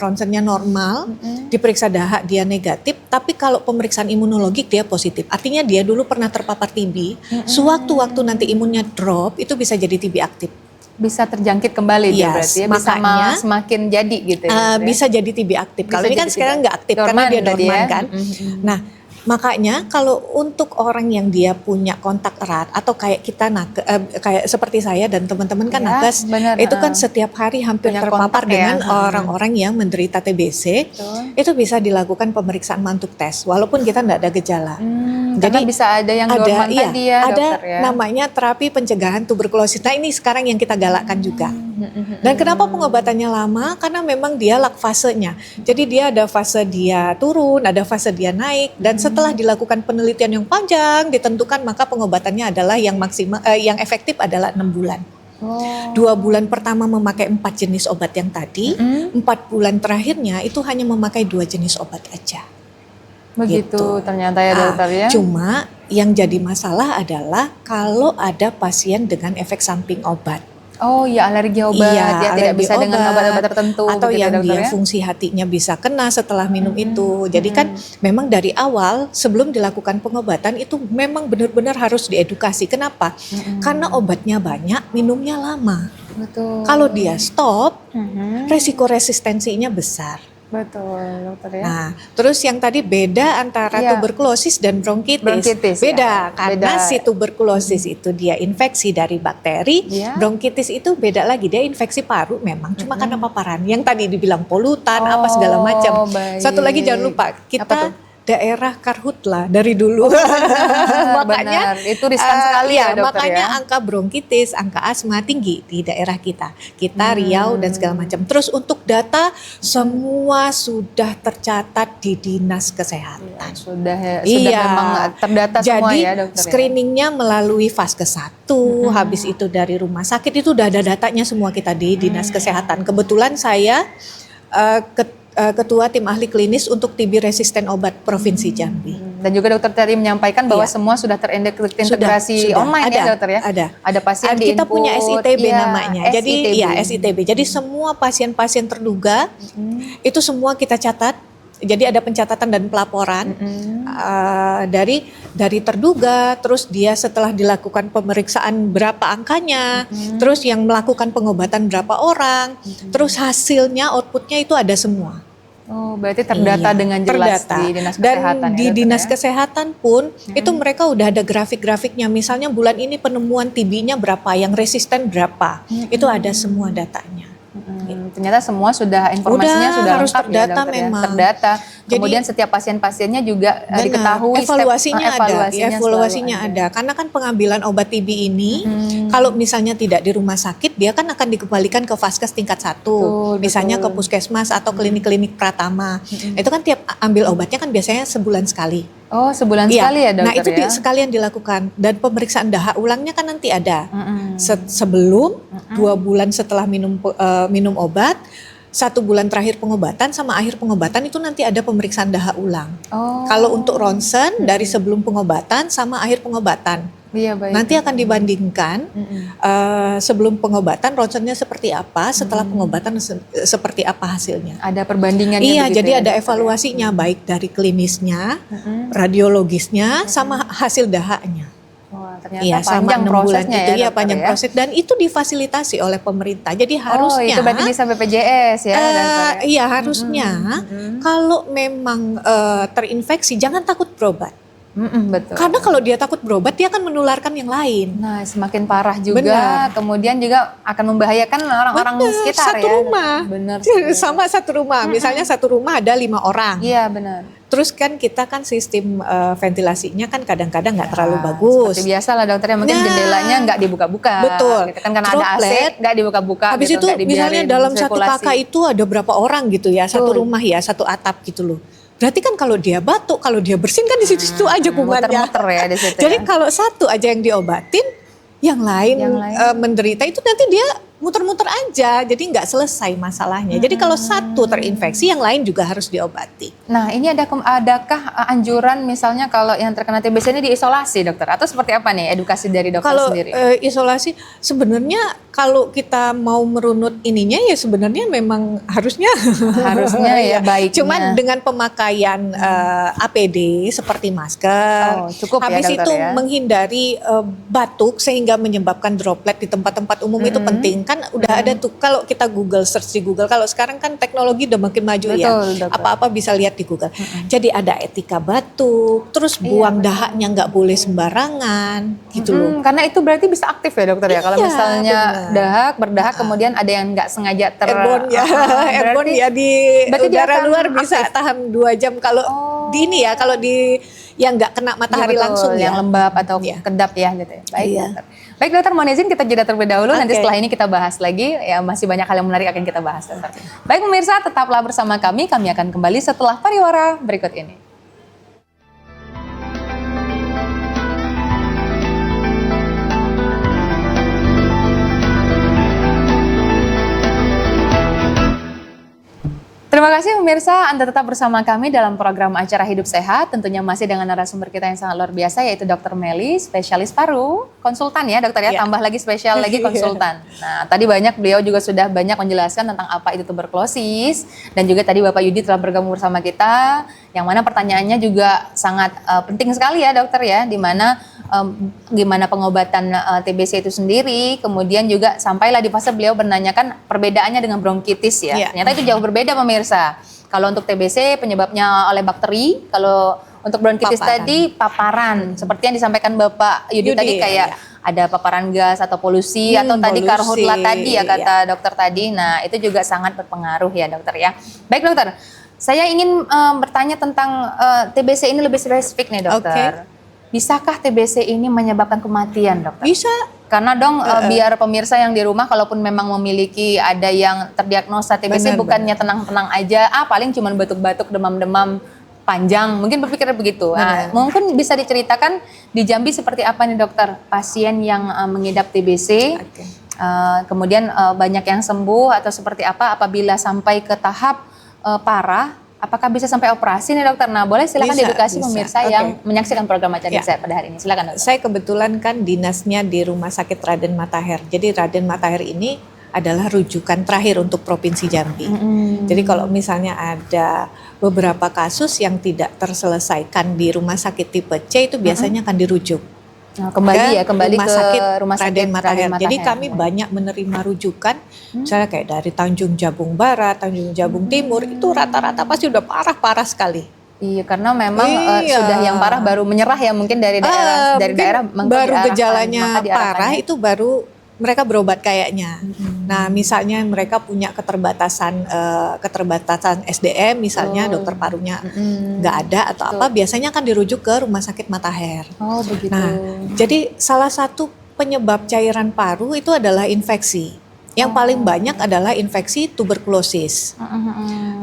ronsennya normal, diperiksa dahak dia negatif, tapi kalau pemeriksaan imunologik dia positif. Artinya dia dulu pernah terpapar TB, sewaktu-waktu nanti imunnya drop, itu bisa jadi TB aktif. Bisa terjangkit kembali dia berarti ya, bisa makanya, semakin jadi gitu ya. bisa jadi TB aktif. Bisa Kalau ini kan jadi sekarang TB nggak aktif dorman karena dia tadi dorman ya. kan. Nah, makanya kalau untuk orang yang dia punya kontak erat atau kayak kita kayak seperti saya dan teman-teman kan Ya, nakes, benar, itu kan setiap hari hampir punya terpapar kontak ya. dengan orang-orang yang menderita TBC. Betul. Itu bisa dilakukan pemeriksaan mantuk tes walaupun kita tidak ada gejala. Jadi bisa ada yang dorman tadi ya ada dokter ya. namanya terapi pencegahan tuberkulosis. Nah ini sekarang yang kita galakkan juga. Dan kenapa pengobatannya lama? Karena memang dia fasenya. Jadi dia ada fase dia turun, ada fase dia naik, dan setelah dilakukan penelitian yang panjang ditentukan maka pengobatannya adalah yang maksimal, yang efektif adalah 6 bulan. 2 bulan pertama memakai 4 jenis obat yang tadi, 4 bulan terakhirnya itu hanya memakai 2 jenis obat aja. Begitu Gitu. ternyata ya dokter ya. Cuma yang jadi masalah adalah kalau ada pasien dengan efek samping obat. Oh ya, alergi obat, dia tidak alergi bisa dengan obat-obat tertentu atau begitu, yang dokter, dia ya? fungsi hatinya bisa kena setelah minum itu. Jadi kan memang dari awal sebelum dilakukan pengobatan itu memang benar-benar harus diedukasi. Kenapa? Karena obatnya banyak, minumnya lama. Betul. Kalau dia stop, resiko resistensinya besar. Betul, dokter ya. Nah, terus yang tadi beda antara Iya. tuberkulosis dan bronkitis. Bronkitis, Beda, ya. karena Beda. si tuberkulosis itu dia infeksi dari bakteri, Iya. bronkitis itu beda lagi, dia infeksi paru memang, cuma karena paparan. Yang tadi dibilang polutan, apa segala macam. baik. Satu lagi jangan lupa, Apa kita tuh? daerah karhutla dari dulu. Benar, itu riskan sekali ya, dokter makanya ya. angka bronkitis, angka asma tinggi di daerah kita. Kita Riau dan segala macam. Terus untuk data semua sudah tercatat di Dinas Kesehatan. Sudah Iya. memang terdata semua Jadi ya, dokter. screeningnya melalui Vaskes 1, habis itu dari rumah sakit itu udah ada datanya semua kita di Dinas Kesehatan. Kebetulan saya ketua tim ahli klinis untuk TB resisten obat Provinsi Jambi. Dan juga dokter tadi menyampaikan bahwa Iya. semua sudah terintegrasi Sudah. online Ada, ya, dokter ya. Ada pasien kita di-input. punya SITB Iya, namanya. Jadi SITB. ya SITB. Jadi semua pasien-pasien terduga itu semua kita catat. Jadi ada pencatatan dan pelaporan dari terduga, terus dia setelah dilakukan pemeriksaan berapa angkanya, terus yang melakukan pengobatan berapa orang, terus hasilnya outputnya itu ada semua. Oh, berarti terdata Iya, dengan jelas terdata. di Dinas Dan Kesehatan ya, di dokter Dinas ya? Kesehatan pun itu mereka udah ada grafik-grafiknya. Misalnya bulan ini penemuan TB-nya berapa, yang resisten berapa. Itu ada semua datanya. Ternyata semua sudah informasinya Udah, sudah harus lengkap terdata ya, dokter ya. memang. Terdata. Jadi- Kemudian setiap pasien-pasiennya juga Benar. diketahui Evaluasinya ada, selalu evaluasinya ada. Karena kan pengambilan obat TB ini, kalau misalnya tidak di rumah sakit, dia kan akan dikembalikan ke Vaskes tingkat 1, Betul, misalnya betul. ke puskesmas atau klinik-klinik Pratama. Itu kan tiap ambil obatnya kan biasanya sebulan sekali. Oh, sebulan Iya. sekali ya, dokter Nah itu ya? sekalian dilakukan, dan pemeriksaan dahak ulangnya kan nanti ada. Mm-mm. Sebelum 2 bulan setelah minum obat, 1 bulan terakhir pengobatan sama akhir pengobatan itu nanti ada pemeriksaan dahak ulang. Oh. Kalau untuk ronsen dari sebelum pengobatan sama akhir pengobatan. Iya, baik. Nanti akan dibandingkan sebelum pengobatan ronsennya seperti apa, setelah pengobatan seperti apa hasilnya. Ada perbandingannya Iya, begitu jadi ya, ada dokter ya? evaluasinya baik dari klinisnya, radiologisnya, sama hasil dahaknya. Wah, ternyata Iya, sama panjang 6 bulan prosesnya itu, ya, iya dokter panjang ya? proses, dan itu difasilitasi oleh pemerintah. Jadi Oh, harusnya itu berarti bisa BPJS ya, dokter ya? iya harusnya kalau memang terinfeksi jangan takut berobat. Betul. Karena kalau dia takut berobat dia akan menularkan yang lain. Nah, semakin parah juga, Benar. kemudian juga akan membahayakan orang-orang Benar, sekitar satu ya. rumah. Benar. Sama satu rumah, misalnya satu rumah ada 5 orang. Iya, benar. Terus kan kita kan sistem ventilasinya kan kadang-kadang nggak terlalu bagus. Seperti biasa lah, dokter ya, mungkin Nah, jendelanya nggak dibuka-buka. betul. Gitu kan, karena ada AC Droplet. nggak dibuka-buka. Habis gitu, itu nggak dibiarin misalnya dalam satu sirkulasi. kakak itu ada berapa orang gitu ya, satu Betul. rumah ya, satu atap gitu loh. Berarti kan kalau dia batuk, kalau dia bersin kan di situ-situ aja kumannya. muter-muter ya di situ Jadi ya. kalau satu aja yang diobatin, yang lain, menderita itu nanti dia muter-muter aja, jadi nggak selesai masalahnya. Jadi kalau satu terinfeksi, yang lain juga harus diobati. Nah, ini adakah anjuran misalnya kalau yang terkena TBC ini diisolasi, dokter? Atau seperti apa nih edukasi dari dokter Kalau sendiri? isolasi sebenarnya kalau kita mau merunut ininya ya sebenarnya memang harusnya Harusnya ya, baiknya. Cuman dengan pemakaian APD seperti masker, Oh, cukup ya, habis dokter itu ya? menghindari batuk sehingga menyebabkan droplet di tempat-tempat umum itu penting. Kan udah ada tuh kalau kita search di Google. Kalau sekarang kan teknologi udah makin maju ya. Betul, dokter. Apa-apa bisa lihat di Google. Jadi ada etika batuk, terus buang dahaknya nggak boleh sembarangan gitu loh. Karena itu berarti bisa aktif ya, dokter ya. Kalau Iya, misalnya benar. berdahak kemudian ada yang nggak sengaja Airborne ya, airborne berarti- ya di berarti dia udara akan luar bisa aktif. tahan 2 jam. Kalau di ini ya, kalau di yang nggak kena matahari Iya, betul, langsung ya. yang lembab atau Iya. kedap ya gitu ya. Baik, Iya. dokter. Baik, dokter, mohon izin kita jeda terlebih dahulu. Nanti Oke. setelah ini kita bahas lagi. Ya, masih banyak hal yang menarik akan kita bahas, dokter. Baik, pemirsa, tetaplah bersama kami. Kami akan kembali setelah pariwara berikut ini. Terima kasih pemirsa, Anda tetap bersama kami dalam program acara Hidup Sehat. Tentunya masih dengan narasumber kita yang sangat luar biasa, yaitu Dr. Meli, spesialis paru, konsultan ya dokter ya, Ya. tambah lagi spesial lagi konsultan. Nah, tadi beliau juga sudah banyak menjelaskan tentang apa itu tuberkulosis, dan juga tadi Bapak Yudi telah bergabung bersama kita, yang mana pertanyaannya juga sangat penting sekali ya dokter ya, di mana gimana pengobatan TBC itu sendiri, kemudian juga sampailah di fase beliau menanyakan perbedaannya dengan bronkitis ya. Iya. Ternyata itu jauh berbeda pemirsa. Kalau untuk TBC penyebabnya oleh bakteri, kalau untuk bronkitis Paparan. tadi paparan, seperti yang disampaikan Bapak Yudi Yudi, tadi kayak ya. ada paparan gas atau polusi atau tadi Polusi, karhutla tadi ya kata ya. dokter tadi. Nah, itu juga sangat berpengaruh ya dokter ya. Baik dokter, saya ingin bertanya tentang TBC ini lebih spesifik nih dokter. Bisakah TBC ini menyebabkan kematian dokter? Bisa. Karena dong biar pemirsa yang di rumah kalaupun memang memiliki ada yang terdiagnosa TBC Benar, bukannya tenang-tenang aja, paling cuma batuk-batuk, demam-demam panjang, mungkin berpikir begitu. Nah, mungkin bisa diceritakan di Jambi seperti apa nih dokter pasien yang mengidap TBC, kemudian banyak yang sembuh atau seperti apa apabila sampai ke tahap parah, apakah bisa sampai operasi nih dokter? Nah, boleh silakan diedukasi pemirsa yang menyaksikan program Acara saya pada hari ini. Silakan dokter. Saya kebetulan kan dinasnya di Rumah Sakit Raden Matahir. Jadi Raden Matahir ini adalah rujukan terakhir untuk Provinsi Jambi. Jadi kalau misalnya ada beberapa kasus yang tidak terselesaikan di rumah sakit tipe C itu biasanya akan dirujuk. Nah, kembali rumah sakit rumah sakit Raden Matahir. Jadi Matahir. kami banyak menerima rujukan, misalnya kayak dari Tanjung Jabung Barat, Tanjung Jabung Timur, itu rata-rata pasti udah parah-parah sekali. Iya, karena memang sudah yang parah baru menyerah ya mungkin dari daerah daerah baru gejalanya maka diarahkannya. parah itu baru mereka berobat kayaknya. Nah, misalnya mereka punya keterbatasan SDM, misalnya dokter parunya nggak ada atau apa, biasanya akan dirujuk ke Rumah Sakit Matahir. Oh, begitu. Nah, jadi salah satu penyebab cairan paru itu adalah infeksi. Yang paling banyak adalah infeksi tuberkulosis.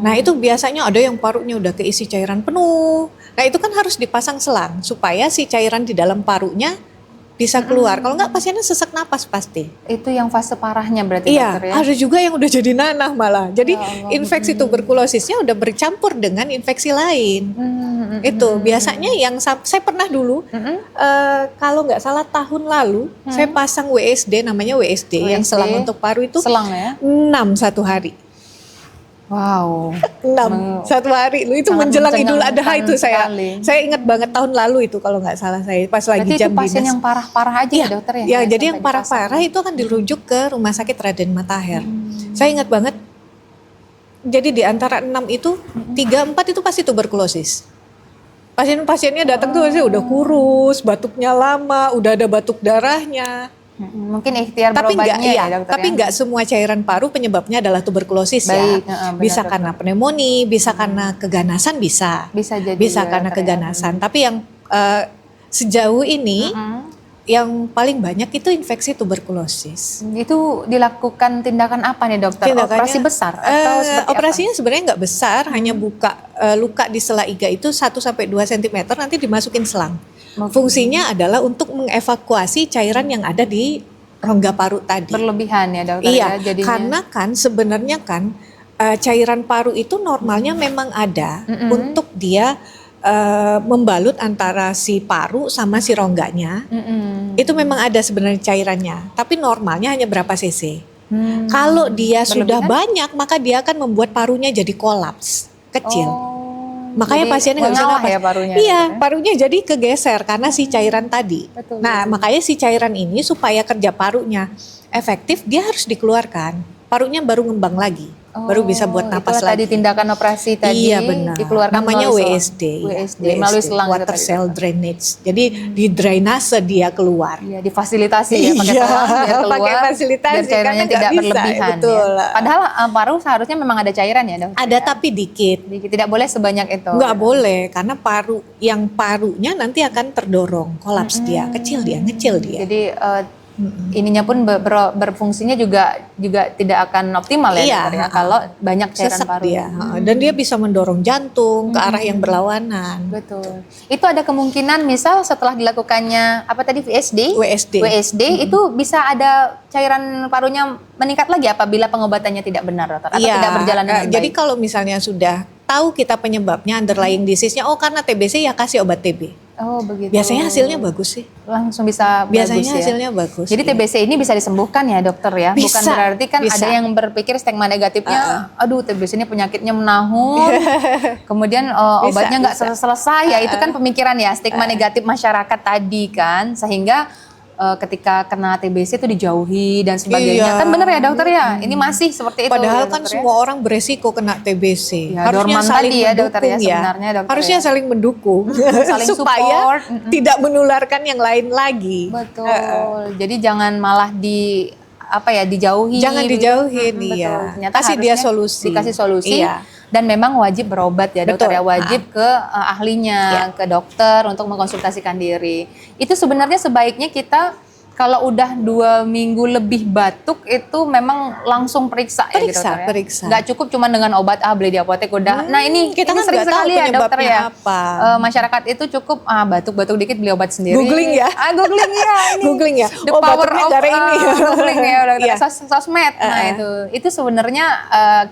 Nah, itu biasanya ada yang parunya udah keisi cairan penuh. Nah, itu kan harus dipasang selang supaya si cairan di dalam parunya bisa keluar. Kalau nggak pasiennya sesak napas pasti. Itu yang fase parahnya berarti Iya, dokter ya? ada juga yang udah jadi nanah malah. Jadi infeksi tuberkulosisnya udah bercampur dengan infeksi lain. Itu biasanya yang saya pernah dulu, kalau nggak salah tahun lalu, saya pasang WSD, namanya WSD, yang selang untuk paru itu Selang ya? 6 satu hari. Wow. 6 satu hari. Itu Sangat menjelang Idul Adha mencengangkan itu sekali. saya ingat banget tahun lalu itu kalau nggak salah saya pas lagi Berarti jam itu pasien dinas. yang parah-parah aja ya dokter ya? Ya, Yang jadi sampai yang parah-parah dipasang. itu akan dirujuk ke Rumah Sakit Raden Matahir. Saya ingat banget. Jadi di antara 6 itu 3-4 itu pasti tuberkulosis. Pasien-pasiennya datang tuh saya udah kurus, batuknya lama, udah ada batuk darahnya. Mungkin ikhtiar Tapi berobatnya enggak, ya dokter tapi ya? enggak semua cairan paru penyebabnya adalah tuberkulosis Baik, ya. benar, Bisa dokter. karena pneumonia, bisa karena keganasan bisa. Bisa jadi Bisa ya, karena dokter ya. keganasan. Tapi yang sejauh ini yang paling banyak itu infeksi tuberkulosis. Itu dilakukan tindakan apa nih dokter? Operasi besar atau seperti operasinya sebenarnya nggak besar, hanya buka luka di sela iga itu 1-2 cm, nanti dimasukin selang. Fungsinya adalah untuk mengevakuasi cairan yang ada di rongga paru tadi. Berlebihan ya dokter Iya, ya jadinya. karena kan sebenarnya kan cairan paru itu normalnya memang ada untuk dia membalut antara si paru sama si rongganya. Itu memang ada sebenarnya cairannya, tapi normalnya hanya berapa cc. Kalau dia sudah banyak, maka dia akan membuat parunya jadi kolaps, kecil. Makanya Jadi pasiennya nggak bisa mengalah napas. ya parunya. Iya, gitu ya? parunya jadi kegeser karena si cairan tadi. Betul, Nah, makanya si cairan ini supaya kerja parunya efektif, dia harus dikeluarkan. Parunya baru ngembang lagi, baru bisa buat napas itulah lagi. tadi tindakan operasi tadi Iya benar. dikeluarkan Namanya melalui WSD. WSD melalui selang itu water tadi, cell dokter. drainage. Jadi di drainase dia keluar. Iya, difasilitasi ya pakai Iya, selang biar keluar. pakai fasilitasi, biar cairannya karena tidak nggak bisa, berlebihan betul. ya. Padahal paru seharusnya memang ada cairan ya dokter. Ada ya? tapi dikit. Tidak boleh sebanyak itu. Nggak boleh karena parunya nanti akan terdorong, kolaps dia, kecil dia, ngecil dia. Jadi ininya pun berfungsinya juga tidak akan optimal ya Iya, dokter ya kalau banyak cairan Sesek paru. dia, dan dia bisa mendorong jantung ke arah yang berlawanan. Betul. Itu ada kemungkinan misal setelah dilakukannya apa tadi WSD itu bisa ada cairan parunya meningkat lagi apabila pengobatannya tidak benar dokter atau tidak berjalan dengan baik. Jadi kalau misalnya sudah tahu kita penyebabnya underlying disease-nya, oh karena TBC ya kasih obat TB. Oh begitu. Biasanya hasilnya bagus sih. Langsung bisa Biasanya bagus ya. hasilnya bagus. Jadi iya. TBC ini bisa disembuhkan ya dokter ya? Bukan Bisa, berarti kan bisa. ada yang berpikir stigma negatifnya, aduh TBC ini penyakitnya menahun, kemudian obatnya nggak bisa. selesai ya itu kan pemikiran ya stigma negatif masyarakat tadi kan, sehingga ketika kena TBC itu dijauhi dan sebagainya. Iya. Kan bener ya dokter ya? Ini masih seperti itu. Padahal ya, kan dokter ya? semua orang beresiko kena TBC. Ya, Harusnya dorman saling tadi ya, dokter ya, mendukung sebenarnya, dokter Harusnya ya. saling mendukung saling supaya support. tidak menularkan yang lain lagi. Betul. Jadi jangan malah dijauhi. Jangan begitu. dijauhin, Betul. iya. Ternyata Kasih dia harusnya solusi. Dikasih solusi. Iya. Dan memang wajib berobat ya dokter Betul. ya, wajib ke ahlinya, ke dokter untuk mengkonsultasikan diri. Itu sebenarnya sebaiknya kita kalau udah 2 minggu lebih batuk itu memang langsung periksa ya Periksa, dokter ya. periksa. Nggak cukup cuma dengan obat beli di apotek udah. Nah ini kita kan sering nggak tahu sekali ya dokter penyebabnya ya. apa. Masyarakat itu cukup batuk-batuk dikit beli obat sendiri. Googling ya? Googling ya. Ini. Googling ya? The Oh, power batuknya of gara ini. googling ya dokter. Iya. Sosmed. Nah itu sebenarnya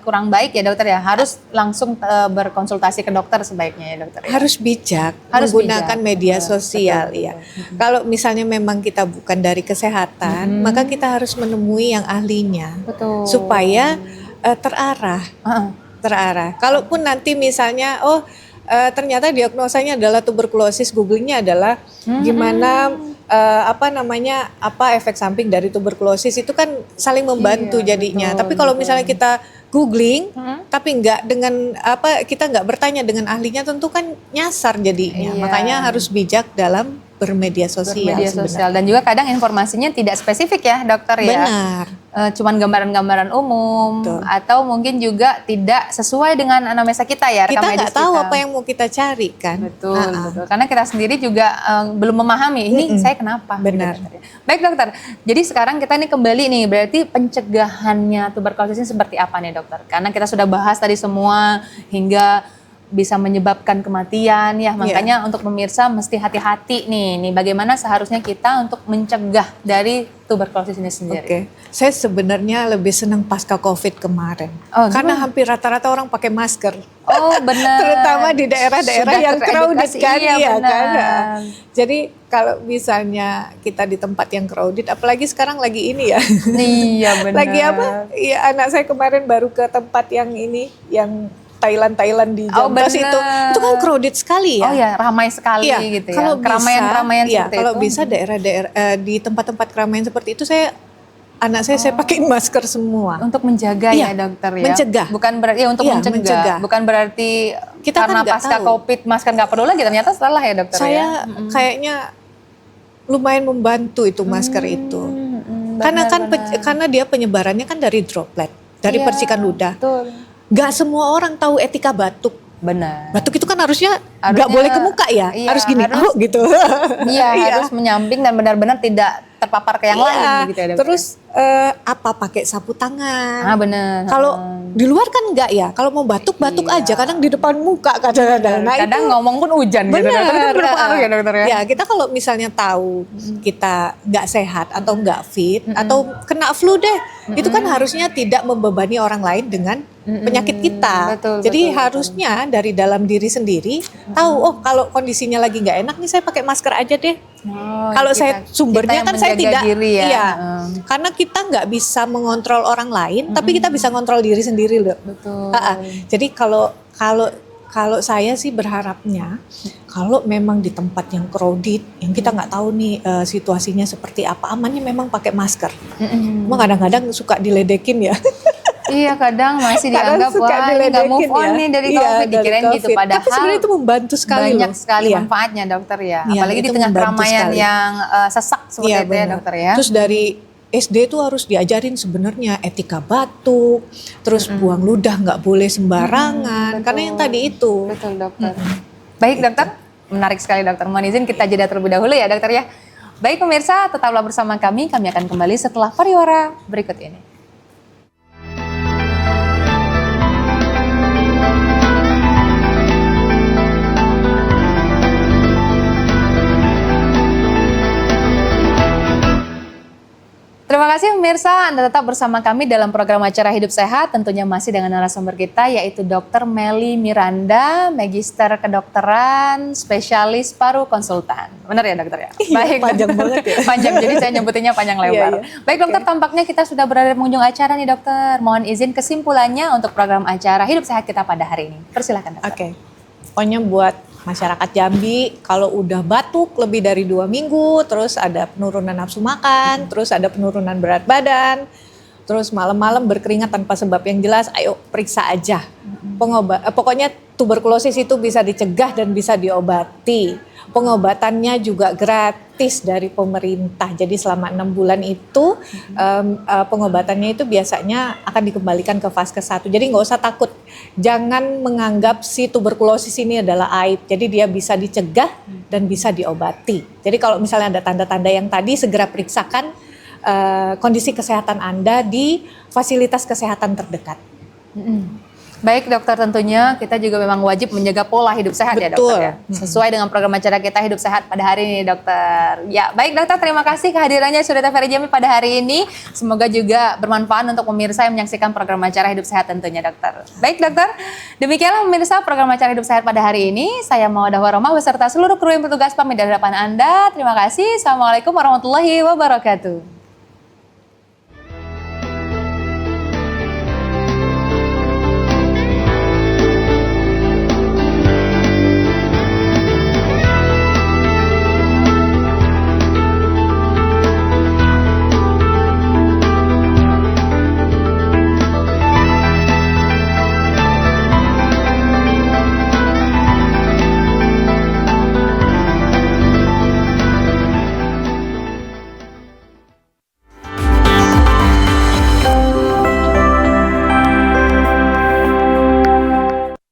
kurang baik ya dokter ya. Harus langsung berkonsultasi ke dokter sebaiknya ya dokter ya. Harus bijak Harus menggunakan bijak. media Betul, sosial betul, ya. Kalau misalnya memang kita bukan dari kesehatan, maka kita harus menemui yang ahlinya. Betul. Supaya terarah. Terarah. Kalaupun nanti misalnya ternyata diagnosanya adalah tuberkulosis, googlingnya adalah gimana apa efek samping dari tuberkulosis, itu kan saling membantu Iya, jadinya. betul, Tapi kalau betul. misalnya kita googling tapi nggak dengan kita nggak bertanya dengan ahlinya, tentu kan nyasar jadinya. Iya. Makanya harus bijak dalam bermedia sosial. Bermedia sosial dan juga kadang informasinya tidak spesifik ya dokter ya. Benar. Cuman gambaran-gambaran umum. Betul. Atau mungkin juga tidak sesuai dengan anamnesa kita ya, rekam Kita medis nggak tahu kita. apa yang mau kita cari kan. Betul, betul. Karena kita sendiri juga belum memahami ini saya kenapa. Benar. Gitu, dokter. Baik dokter, jadi sekarang kita nih kembali nih, berarti pencegahannya tuberkulosis ini seperti apa nih dokter? Karena kita sudah bahas tadi semua hingga bisa menyebabkan kematian ya, makanya untuk pemirsa mesti hati-hati nih bagaimana seharusnya kita untuk mencegah dari tuberkulosis ini sendiri. Oke, saya sebenarnya lebih senang pasca COVID kemarin, Oh, karena gimana? hampir rata-rata orang pakai masker. Oh benar. Terutama di daerah-daerah Sudah yang crowded teredukasi, kan, iya, iya benar. kan. Jadi kalau misalnya kita di tempat yang crowded, apalagi sekarang lagi ini ya. Iya benar. Lagi apa? Iya, anak saya kemarin baru ke tempat yang ini, yang Thailand di Jambres itu kan crowded sekali ya. Oh ya, ramai sekali gitu ya. Kalau Keramaian-keramaian bisa, seperti kalau itu. bisa daerah-daerah di tempat-tempat keramaian seperti itu, anak saya pakein masker semua. Untuk menjaga Iya, ya dokter ya. mencegah. Bukan berarti untuk Iya, mencegah. mencegah. Bukan berarti Kita karena kan nggak pasca tahu. COVID masker nggak perlu lagi, ternyata setelah ya dokter ya. Saya kayaknya lumayan membantu itu masker itu. Karena kan karena dia penyebarannya kan dari droplet, dari Iya, percikan ludah. Betul. Gak semua orang tahu etika batuk. Benar. Batuk itu kan harusnya Harusnya- nggak boleh ke muka ya, iya, harus gini, harus- gitu. Iya, harus menyamping dan benar-benar tidak terpapar ke yang lain gitu ya dokter. Terus apa pakai sapu tangan? benar. Kalau di luar kan enggak ya. Kalau mau batuk aja. Kadang di depan muka kadang-kadang. Nah, kadang itu ngomong pun hujan gitu dokter. Itu berpengaruh ya dokter ya. Ya, kita kalau misalnya tahu kita nggak sehat atau nggak fit atau kena flu deh, itu kan harusnya tidak membebani orang lain dengan penyakit kita. Betul, Jadi betul, harusnya dari dalam diri sendiri tahu, kalau kondisinya lagi nggak enak nih, saya pakai masker aja deh. Oh, Kalau kita- saya sumbernya kita kan yang saya menjaga tidak, diri ya. iya, karena kita nggak bisa mengontrol orang lain, tapi kita bisa ngontrol diri sendiri loh. Betul. Jadi kalau saya sih berharapnya, kalau memang di tempat yang crowded, yang kita nggak tahu nih situasinya seperti apa, amannya memang pakai masker. Cuma kadang-kadang suka diledekin ya. Iya, kadang masih Kadang dianggap suka wah ini nggak move diledekin on ya. nih dari Iya, COVID, dari dikirain gitu. COVID. Padahal Tapi sebenarnya itu membantu sekali banyak loh. sekali Iya. manfaatnya dokter ya. Iya, Apalagi di itu tengah membantu keramaian sekali. yang sesak seperti Iya, itu ya benar. dokter ya. Terus dari SD tuh harus diajarin sebenarnya etika batuk, terus buang ludah nggak boleh sembarangan, betul. karena yang tadi itu. Betul dokter. Baik dokter, menarik sekali dokter. Mohon izin kita jeda terlebih dahulu ya dokter ya. Baik pemirsa, tetaplah bersama kami akan kembali setelah pariwara berikut ini. Terima kasih pemirsa, Anda tetap bersama kami dalam program acara Hidup Sehat, tentunya masih dengan narasumber kita yaitu Dr. Melly Miranda, Magister Kedokteran, Spesialis Paru Konsultan. Benar ya dokter ya? Iya, panjang banget ya. Panjang, jadi saya nyebutinnya panjang lebar. Iya. Baik dokter, tampaknya kita sudah berada di penghujung acara nih dokter. Mohon izin kesimpulannya untuk program acara Hidup Sehat kita pada hari ini. Persilakan dokter. Oke. Pokoknya buat masyarakat Jambi kalau udah batuk lebih dari 2 minggu, terus ada penurunan nafsu makan, terus ada penurunan berat badan, terus malam-malam berkeringat tanpa sebab yang jelas, ayo periksa aja. Pokoknya tuberkulosis itu bisa dicegah dan bisa diobati. Pengobatannya juga gratis dari pemerintah. Jadi selama 6 bulan itu pengobatannya itu biasanya akan dikembalikan ke vaskes 1. Jadi nggak usah takut. Jangan menganggap si tuberkulosis ini adalah aib. Jadi dia bisa dicegah dan bisa diobati. Jadi kalau misalnya ada tanda-tanda yang tadi, segera periksakan kondisi kesehatan Anda di fasilitas kesehatan terdekat. Baik dokter, tentunya kita juga memang wajib menjaga pola hidup sehat. Betul. Ya dokter ya. Sesuai dengan program acara kita Hidup Sehat pada hari ini dokter. Ya baik dokter, terima kasih kehadirannya Surya TVRI Jambi pada hari ini. Semoga juga bermanfaat untuk pemirsa yang menyaksikan program acara Hidup Sehat tentunya dokter. Baik dokter, demikianlah pemirsa program acara Hidup Sehat pada hari ini. Saya Mawadah Warahmah beserta seluruh kru yang bertugas pamit dari hadapan Anda. Terima kasih. Assalamualaikum warahmatullahi wabarakatuh.